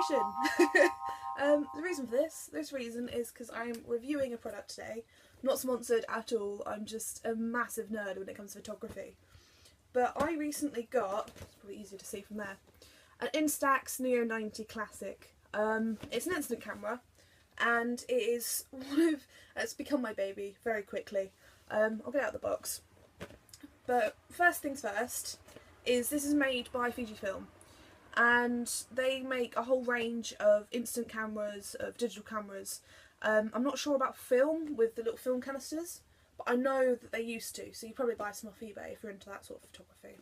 notification. The reason for this reason is because I'm reviewing a product today. Not sponsored at all, I'm just a massive nerd when it comes to photography. But I recently got, it's probably easier to see from there, an Instax Neo 90 Classic. It's an instant camera, and it is it's become my baby very quickly. I'll get it out of the box. But first things first, this is made by Fujifilm, and they make a whole range of instant cameras, of digital cameras. I'm not sure about film with the little film canisters, but I know that they used to, so you probably buy some off eBay if you're into that sort of photography.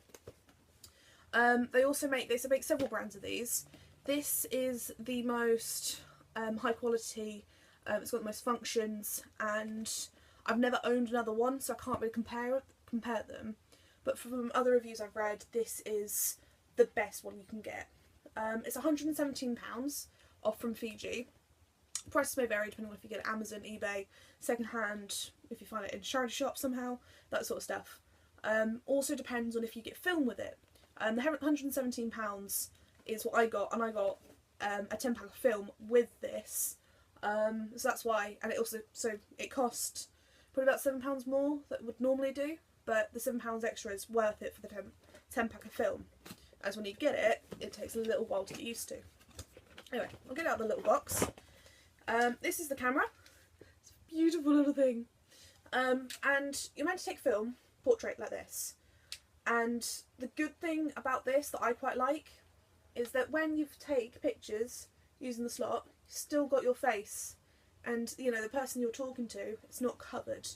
They also make several brands of these. This is the most high quality, it's got the most functions, and I've never owned another one, so I can't really compare them. But from other reviews I've read, this is the best one you can get. It's £117 off from Fiji. Prices may vary depending on if you get it Amazon, eBay, secondhand, if you find it in a charity shop somehow, that sort of stuff. Also depends on if you get film with it. The £117 is what I got, and I got a 10-pack of film with this. So that's why, and it cost probably about £7 more than it would normally do, but the £7 extra is worth it for the 10-pack of film. As when you get it, it takes a little while to get used to. Anyway, I'll get out of the little box. This is the camera. It's a beautiful little thing. And you're meant to take film, portrait like this. And the good thing about this that I quite like is that when you take pictures using the slot, you've still got your face. And, you know, the person you're talking to, it's not covered.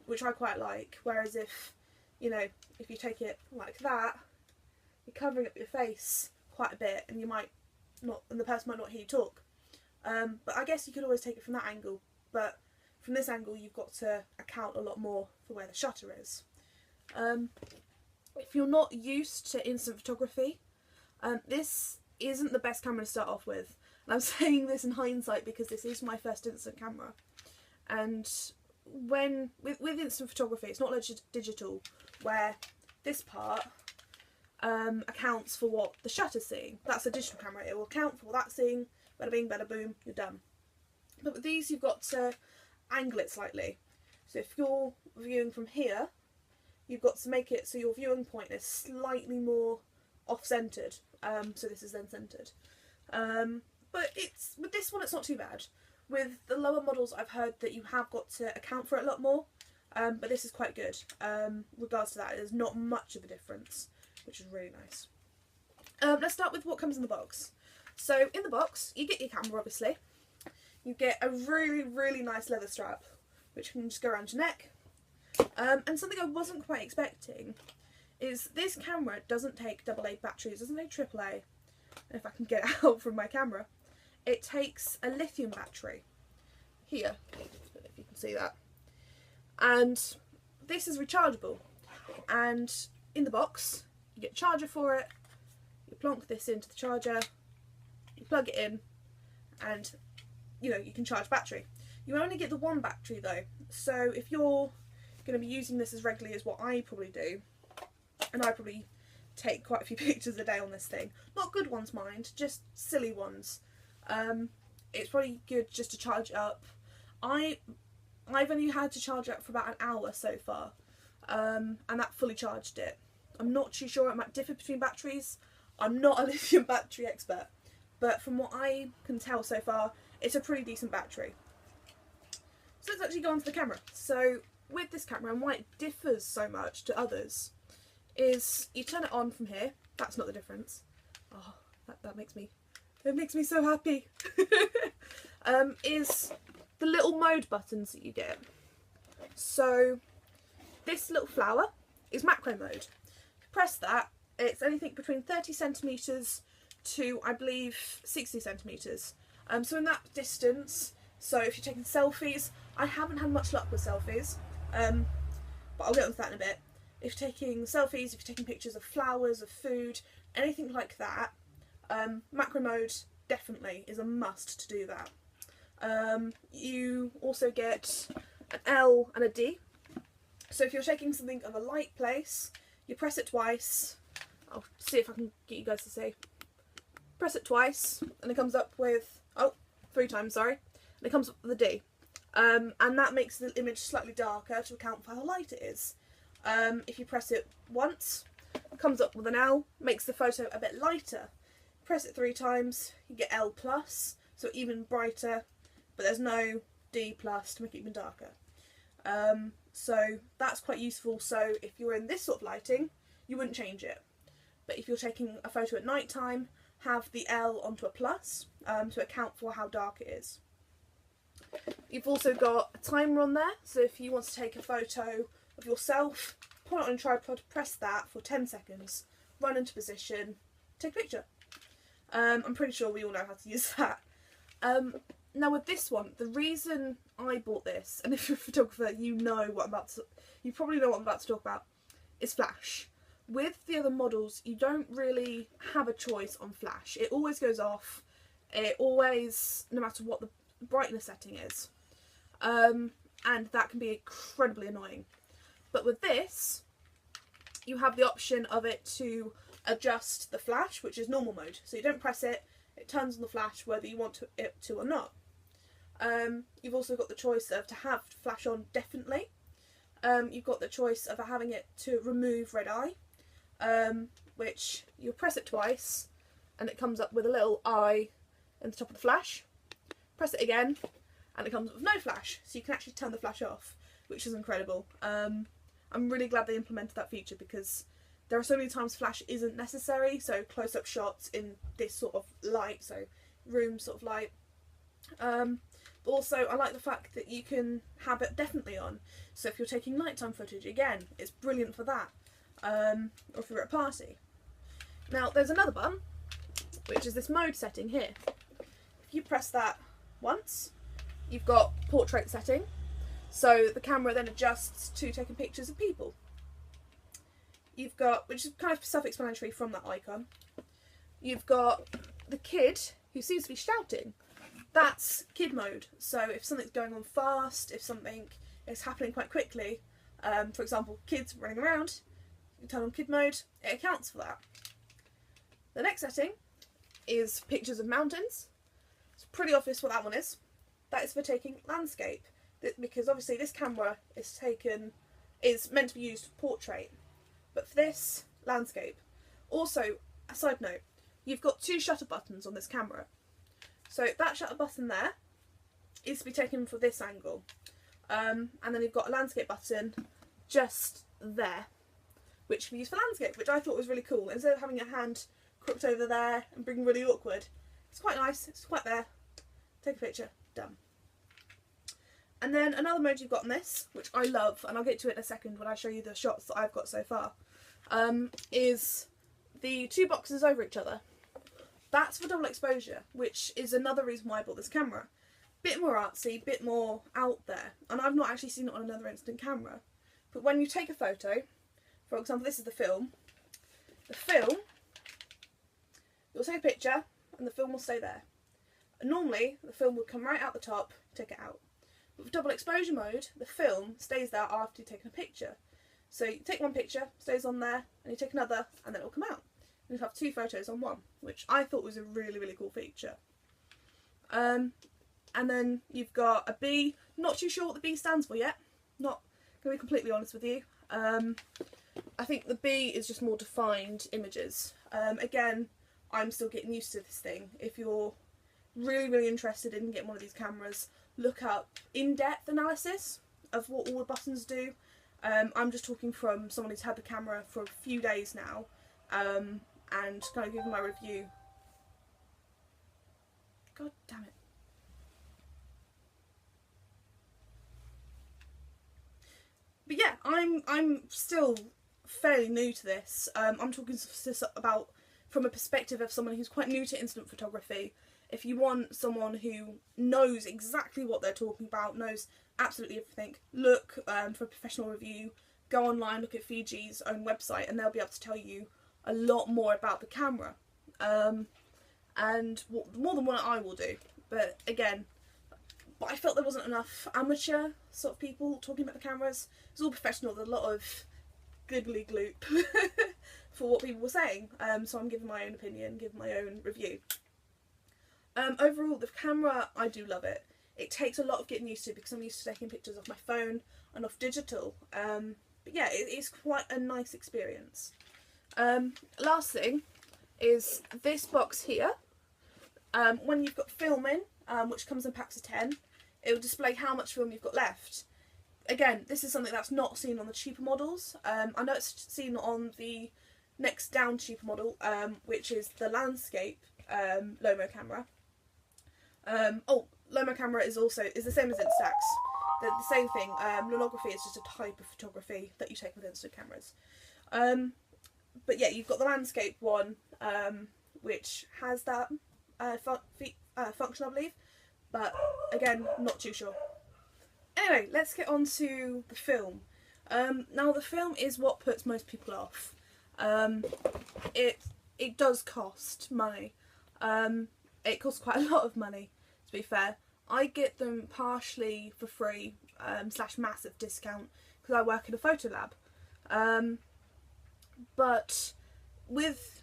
Which I quite like. Whereas if you take it like that, you're covering up your face quite a bit, and the person might not hear you talk. But I guess you could always take it from that angle, but from this angle you've got to account a lot more for where the shutter is. If you're not used to instant photography, this isn't the best camera to start off with. And I'm saying this in hindsight because this is my first instant camera. And with instant photography, it's not like digital, where this part accounts for what the shutter's seeing. That's a digital camera, it will account for what that's seeing. Bada bing, bada boom, you're done. But with these you've got to angle it slightly. So if you're viewing from here, you've got to make it so your viewing point is slightly more off-centred. So this is then centred. But with this one it's not too bad. With the lower models I've heard that you have got to account for it a lot more. But this is quite good. Regards to that, there's not much of a difference, which is really nice. Let's start with what comes in the box. So in the box, you get your camera obviously. You get a really, really nice leather strap, which can just go around your neck. And something I wasn't quite expecting is this camera doesn't take AA batteries, doesn't take AAA. If I can get it out from my camera, it takes a lithium battery. Here, I don't know if you can see that. And this is rechargeable. And in the box, you get a charger for it. You plonk this into the charger. You plug it in, and you can charge battery. You only get the one battery though, so if you're going to be using this as regularly as what I probably do, and I probably take quite a few pictures a day on this thing, not good ones mind, just silly ones, it's probably good just to charge it up. I've only had to charge it up for about an hour so far, and that fully charged it. I'm not too sure, it might differ between batteries. I'm not a lithium battery expert. But from what I can tell so far, it's a pretty decent battery. So let's actually go on to the camera. So with this camera, and why it differs so much to others, is you turn it on from here. That's not the difference. Oh, that makes me so happy. Is the little mode buttons that you get. So this little flower is macro mode. Press that. It's anything between 30 centimetres to, I believe, 60 centimetres. So in that distance, so if you're taking selfies, I haven't had much luck with selfies, but I'll get onto that in a bit. If you're taking selfies, if you're taking pictures of flowers, of food, anything like that, macro mode definitely is a must to do that. You also get an L and a D. So if you're taking something of a light place, you press it twice. I'll see if I can get you guys to see. press it twice, and it comes up with, oh, 3 times, sorry, and it comes up with a D. And that makes the image slightly darker to account for how light it is. If you press it once, it comes up with an L, makes the photo a bit lighter. Press it 3 times, you get L+, so even brighter, but there's no D+ to make it even darker. So that's quite useful. So if you're in this sort of lighting, you wouldn't change it. But if you're taking a photo at night time, have the L onto a plus to account for how dark it is. You've also got a timer on there, so if you want to take a photo of yourself, put it on a tripod, press that for 10 seconds, run into position, take a picture. I'm pretty sure we all know how to use that. Now with this one, the reason I bought this, and if you're a photographer, you probably know what I'm about to talk about, is flash. With the other models, you don't really have a choice on flash. It always goes off. It always, no matter what the brightness setting is. And that can be incredibly annoying. But with this, you have the option of it to adjust the flash, which is normal mode. So you don't press it, it turns on the flash whether you want it to or not. You've also got the choice of to have flash on definitely. You've got the choice of having it to remove red eye, which you'll press it twice and it comes up with a little eye in the top of the flash. Press it again and it comes up with no flash, so you can actually turn the flash off, which is incredible. I'm really glad they implemented that feature because there are so many times flash isn't necessary, so close-up shots in this sort of light, so room sort of light. But also I like the fact that you can have it definitely on, so if you're taking nighttime footage, again, it's brilliant for that, or if you're at a party. Now there's another button, which is this mode setting here. If you press that once, you've got portrait setting, so the camera then adjusts to taking pictures of people. You've got, which is kind of self-explanatory from that icon, you've got the kid who seems to be shouting. That's kid mode, so if something's going on fast, if something is happening quite quickly, for example kids running around, you turn on kid mode, it accounts for that. The next setting is pictures of mountains. It's pretty obvious what that one is. That is for taking landscape, because obviously this camera is meant to be used for portrait, but for this, landscape. Also, a side note, you've got 2 shutter buttons on this camera. So that shutter button there is to be taken for this angle, and then you've got a landscape button just there, which can be used for landscape, which I thought was really cool. Instead of having your hand crooked over there and being really awkward, it's quite nice, it's quite there. Take a picture, done. And then another mode you've got in this, which I love, and I'll get to it in a second when I show you the shots that I've got so far, is the 2 boxes over each other. That's for double exposure, which is another reason why I bought this camera. Bit more artsy, bit more out there, and I've not actually seen it on another instant camera. But when you take a photo, for example this is the film, you'll take a picture and the film will stay there. And normally the film would come right out the top, take it out. But with double exposure mode, the film stays there after you've taken a picture. So you take one picture, stays on there, and you take another, and then it will come out. And you have 2 photos on one, which I thought was a really, really cool feature. And then you've got a B. Not too sure what the B stands for yet. Not going to be completely honest with you. I think the B is just more defined images. Again, I'm still getting used to this thing. If you're really, really interested in getting one of these cameras, look up in-depth analysis of what all the buttons do. I'm just talking from someone who's had the camera for a few days now, and kind of giving my review. God damn it. But yeah, I'm still fairly new to this. I'm talking about from a perspective of someone who's quite new to instant photography. If you want someone who knows exactly what they're talking about, knows absolutely everything, look for a professional review, go online, look at Fiji's own website, and they'll be able to tell you a lot more about the camera, and more than what I will do. But again, I felt there wasn't enough amateur sort of people talking about the cameras. It's all professional. There's a lot of glibbly gloop for what people were saying. So I'm giving my own opinion, giving my own review. Overall, the camera, I do love it. It takes a lot of getting used to because I'm used to taking pictures off my phone and off digital. But yeah, it's quite a nice experience. Last thing is this box here. When you've got film in, which comes in packs of 10, it will display how much film you've got left. Again, this is something that's not seen on the cheaper models. I know it's seen on the next down cheaper model, which is the landscape Lomo camera. Lomo camera is the same as instax. They're the same thing. Lomography is just a type of photography that you take with instant cameras. But yeah, you've got the landscape one, which has that function, I believe. But again, not too sure. Anyway, let's get on to the film. Now, the film is what puts most people off. It does cost money. It costs quite a lot of money, to be fair. I get them partially for free / massive discount because I work in a photo lab. But with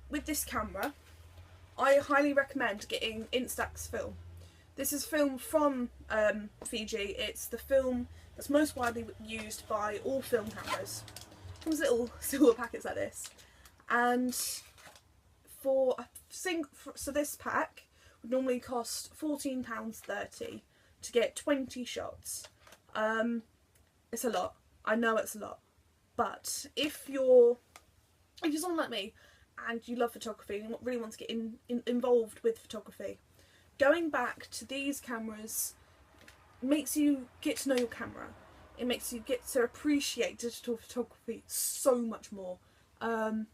this camera, I highly recommend getting Instax film. This is film from Fiji. It's the film that's most widely used by all film cameras. It comes in little silver packets like this, and so this pack would normally cost £14.30 to get 20 shots. It's a lot. I know it's a lot, but if you're someone like me and you love photography and really want to get involved with photography, going back to these cameras makes you get to know your camera. It makes you get to appreciate digital photography so much more. And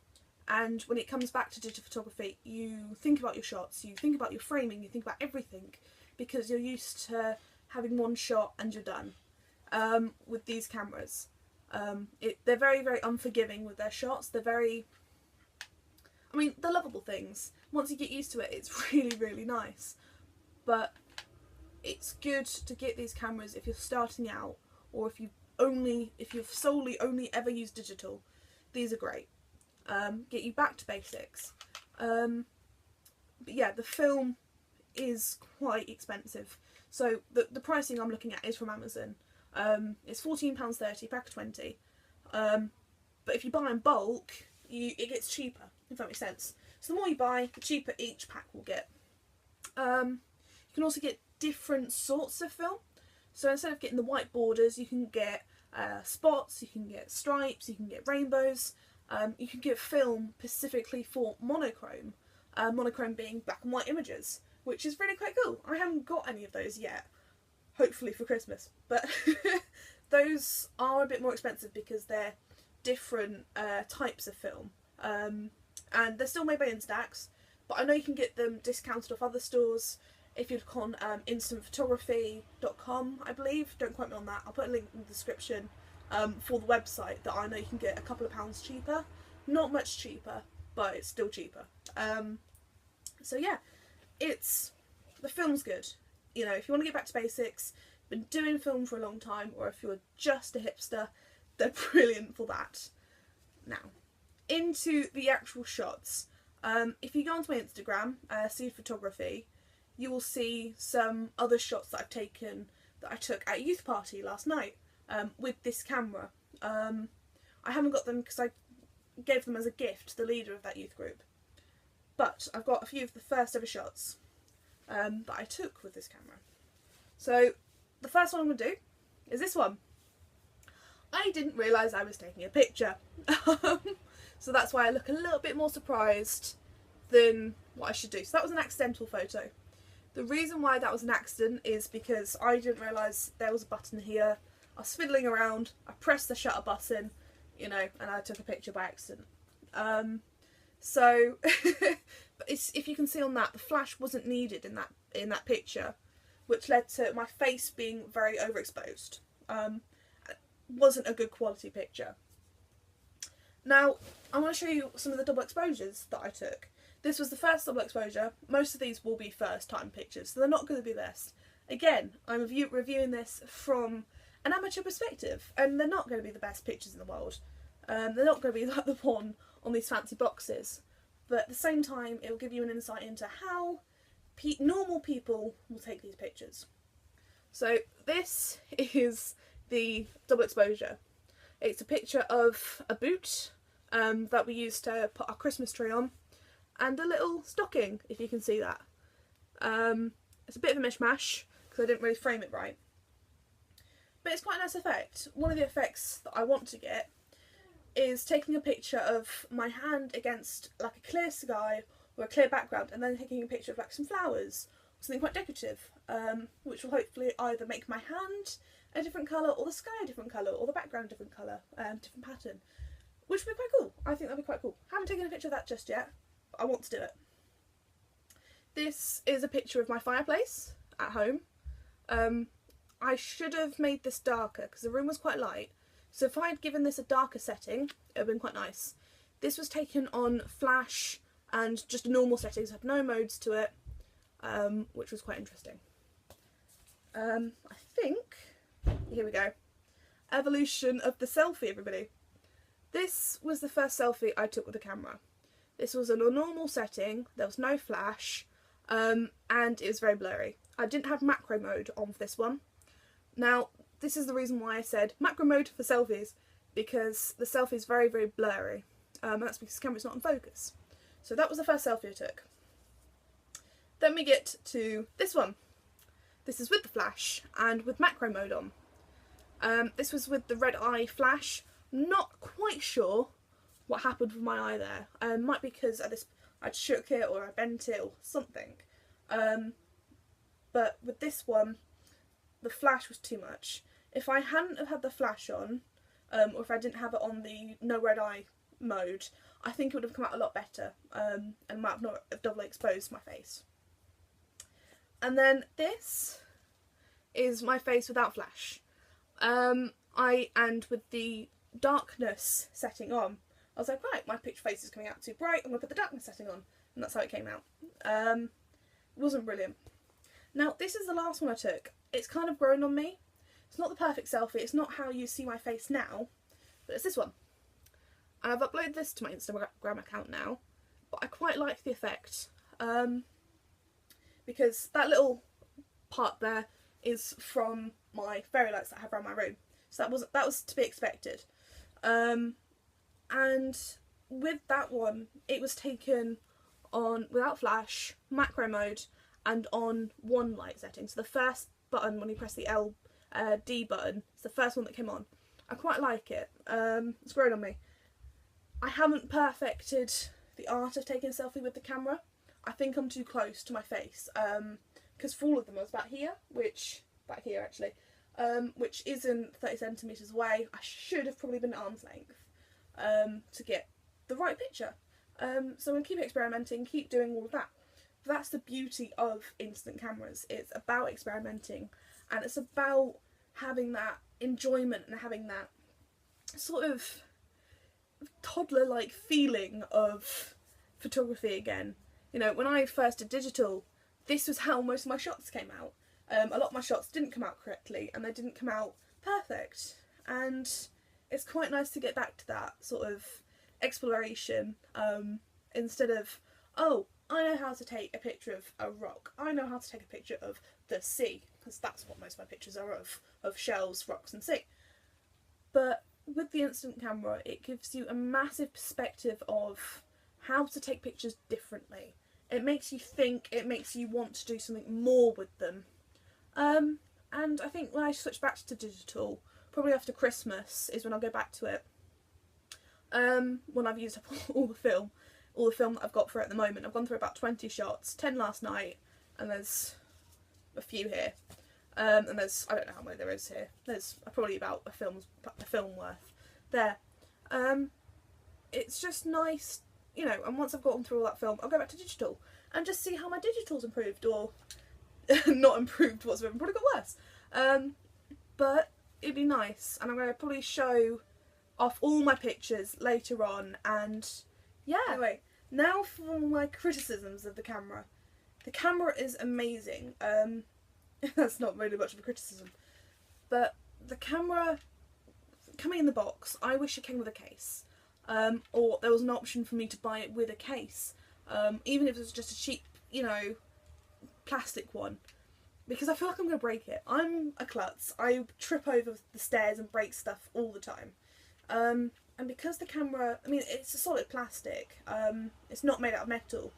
when it comes back to digital photography, you think about your shots, you think about your framing, you think about everything, because you're used to having one shot and you're done. With these cameras, they're very, very unforgiving with their shots. They're lovable things. Once you get used to it, it's really, really nice. But it's good to get these cameras if you're starting out, or if you've solely only ever used digital. These are great. Get you back to basics. But yeah, the film is quite expensive. So the pricing I'm looking at is from Amazon. It's £14.30, pack of 20. But if you buy in bulk, it gets cheaper, if that makes sense. So the more you buy, the cheaper each pack will get. You can also get different sorts of film. So instead of getting the white borders, you can get spots, you can get stripes, you can get rainbows. You can get film specifically for monochrome. Monochrome being black and white images, which is really quite cool. I haven't got any of those yet. Hopefully for Christmas. But those are a bit more expensive because they're different types of film. And they're still made by Instax, but I know you can get them discounted off other stores. If you look on instantphotography.com, I believe. Don't quote me on that. I'll put a link in the description for the website that I know you can get a couple of pounds cheaper. Not much cheaper, but it's still cheaper. So yeah, the film's good. You know, if you want to get back to basics, been doing film for a long time, or if you're just a hipster, they're brilliant for that. Now, into the actual shots. If you go onto my Instagram, Seed Photography, you will see some other shots that I've taken that I took at a youth party last night with this camera. I haven't got them because I gave them as a gift to the leader of that youth group. But I've got a few of the first ever shots that I took with this camera. So the first one I'm going to do is this one. I didn't realise I was taking a picture. So that's why I look a little bit more surprised than what I should do. So that was an accidental photo. The reason why that was an accident is because I didn't realise there was a button here. I was fiddling around, I pressed the shutter button, you know, and I took a picture by accident. So, but if you can see on that, the flash wasn't needed in that picture, which led to my face being very overexposed. Wasn't a good quality picture. Now, I want to show you some of the double exposures that I took. This was the first double exposure. Most of these will be first time pictures, so they're not going to be best. Again, I'm reviewing this from an amateur perspective, and they're not going to be the best pictures in the world. They're not going to be like the one on these fancy boxes, but at the same time it will give you an insight into how normal people will take these pictures. So this is the double exposure. It's a picture of a boot that we used to put our Christmas tree on, and a little stocking, if you can see that. It's a bit of a mishmash because I didn't really frame it right, but it's quite a nice effect. One of the effects that I want to get is taking a picture of my hand against like a clear sky or a clear background, and then taking a picture of like some flowers, something quite decorative, which will hopefully either make my hand a different colour, or the sky a different colour, or the background a different colour, different pattern, which would be quite cool. I think that'd be quite cool. Haven't taken a picture of that just yet, but I want to do it. This is a picture of my fireplace at home. I should have made this darker because the room was quite light, so if I had given this a darker setting, it would have been quite nice. This was taken on flash and just a normal setting, so it had no modes to it, which was quite interesting. I think, here we go, evolution of the selfie, everybody. This was the first selfie I took with the camera. This was in a normal setting, there was no flash, and it was very blurry. I didn't have macro mode on for this one. Now, this is the reason why I said macro mode for selfies, because the selfie is very, very blurry, and that's because the camera's not in focus. So that was the first selfie I took. Then we get to this one. This is with the flash and with macro mode on. This was with the red eye flash. Not quite sure what happened with my eye there. Might be because I'd shook it or I bent it or something. But with this one, the flash was too much. If I hadn't have had the flash on, or if I didn't have it on the no red eye mode, I think it would have come out a lot better, and might have not have doubly exposed my face. And then this is my face without flash. And with the darkness setting on, I was like, right, my picture face is coming out too bright, I'm going to put the darkness setting on. And that's how it came out. It wasn't brilliant. Now, this is the last one I took. It's kind of grown on me. It's not the perfect selfie, it's not how you see my face now, but it's this one. And I've uploaded this to my Instagram account now, but I quite like the effect. Because that little part there is from my fairy lights that I have around my room. So that was to be expected. And with that one, it was taken on without flash, macro mode, and on one light setting. So the first button, when you press the D button, it's the first one that came on. I quite like it. It's grown on me. I haven't perfected the art of taking a selfie with the camera. I think I'm too close to my face, because for all of them I was about here, back here actually, which isn't 30 centimetres away. I should have probably been at arm's length to get the right picture. So I'm going to keep experimenting, keep doing all of that. But that's the beauty of instant cameras. It's about experimenting, and it's about having that enjoyment and having that sort of toddler-like feeling of photography again. You know, when I first did digital, this was how most of my shots came out. A lot of my shots didn't come out correctly, and they didn't come out perfect. And it's quite nice to get back to that sort of exploration, instead of, oh, I know how to take a picture of a rock, I know how to take a picture of the sea, because that's what most of my pictures are of shells, rocks and sea. But with the instant camera, it gives you a massive perspective of how to take pictures differently. It makes you think, it makes you want to do something more with them. And I think when I switch back to digital, probably after Christmas is when I'll go back to it. When I've used up all the film that I've got for it at the moment. I've gone through about 20 shots, 10 last night, and there's a few here. And there's, I don't know how many there is here. There's probably about a film worth there. It's just nice, you know, and once I've gotten through all that film, I'll go back to digital and just see how my digital's improved, or not improved whatsoever, probably got worse. But it'd be nice, and I'm going to probably show off all my pictures later on, and yeah. Anyway, now for my criticisms of the camera. The camera is amazing. That's not really much of a criticism, but the camera coming in the box, I wish it came with a case, or there was an option for me to buy it with a case, even if it was just a cheap, you know, plastic one, because I feel like I'm going to break it. I'm a klutz. I trip over the stairs and break stuff all the time. And because the camera, I mean, it's a solid plastic, it's not made out of metal,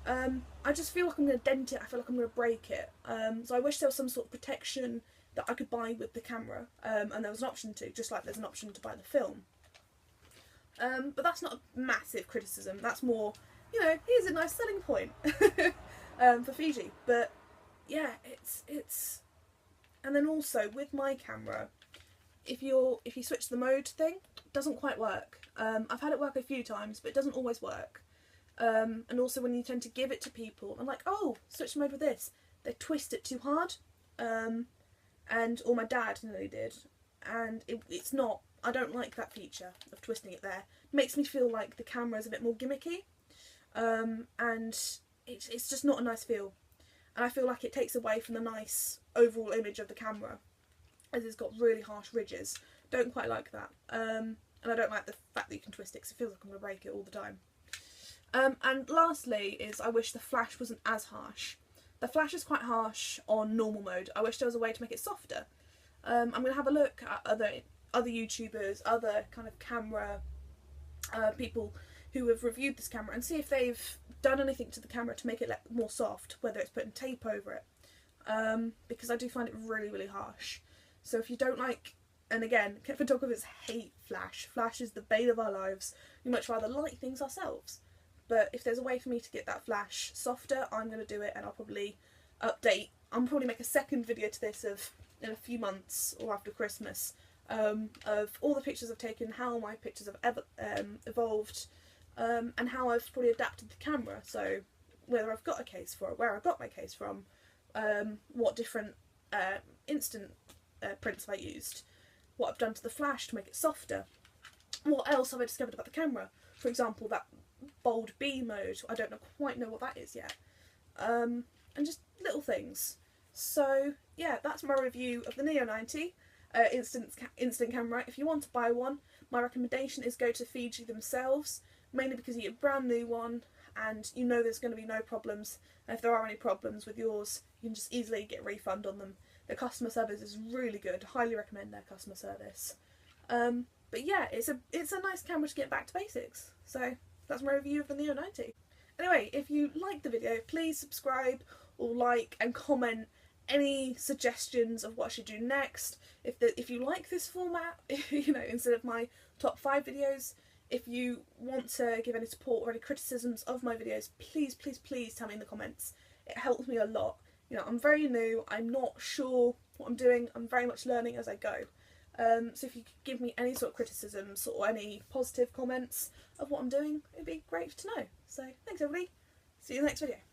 I just feel like I'm going to dent it, I feel like I'm going to break it. So I wish there was some sort of protection that I could buy with the camera, and there was an option to, just like there's an option to buy the film. But that's not a massive criticism, that's more, you know, here's a nice selling point for Fiji. But yeah, it's and then also with my camera, if you switch the mode thing, it doesn't quite work. I've had it work a few times, but it doesn't always work. And also when you tend to give it to people, I'm like, oh, switch the mode with this, they twist it too hard, or my dad nearly did, and it's not, I don't like that feature of twisting it there. It makes me feel like the camera is a bit more gimmicky, and it's just not a nice feel, and I feel like it takes away from the nice overall image of the camera, as it's got really harsh ridges. Don't quite like that, and I don't like the fact that you can twist it because it feels like I'm going to break it all the time. And lastly is I wish the flash wasn't as harsh. The flash is quite harsh on normal mode. I wish there was a way to make it softer. I'm going to have a look at other YouTubers, other kind of camera people who have reviewed this camera, and see if they've done anything to the camera to make it more soft, whether it's putting tape over it, because I do find it really, really harsh. So if you don't like, and again, photographers hate flash. Flash is the bane of our lives. We much rather light things ourselves. But if there's a way for me to get that flash softer, I'm going to do it, and I'll probably update. I'll probably make a second video to this in a few months or after Christmas, of all the pictures I've taken, how my pictures have evolved, and how I've probably adapted the camera. So whether I've got a case for it, where I got my case from, what different instant prints have I used, what I've done to the flash to make it softer, what else have I discovered about the camera. For example, that bold B mode, I don't quite know what that is yet, and just little things. So yeah, that's my review of the Neo 90 instant camera. If you want to buy one, my recommendation is go to Fiji themselves, mainly because you get a brand new one and you know there's going to be no problems, and if there are any problems with yours, you can just easily get a refund on them. Their customer service is really good, highly recommend their customer service. But yeah, it's a nice camera to get back to basics. So that's my review of the Neo 90. Anyway, if you liked the video, please subscribe or like and comment any suggestions of what I should do next. If you like this format, you know, instead of my top 5 videos, if you want to give any support or any criticisms of my videos, please, please, please tell me in the comments. It helps me a lot. You know, I'm very new, I'm not sure what I'm doing, I'm very much learning as I go. So if you could give me any sort of criticisms or any positive comments of what I'm doing, it'd be great to know. So thanks everybody, see you in the next video.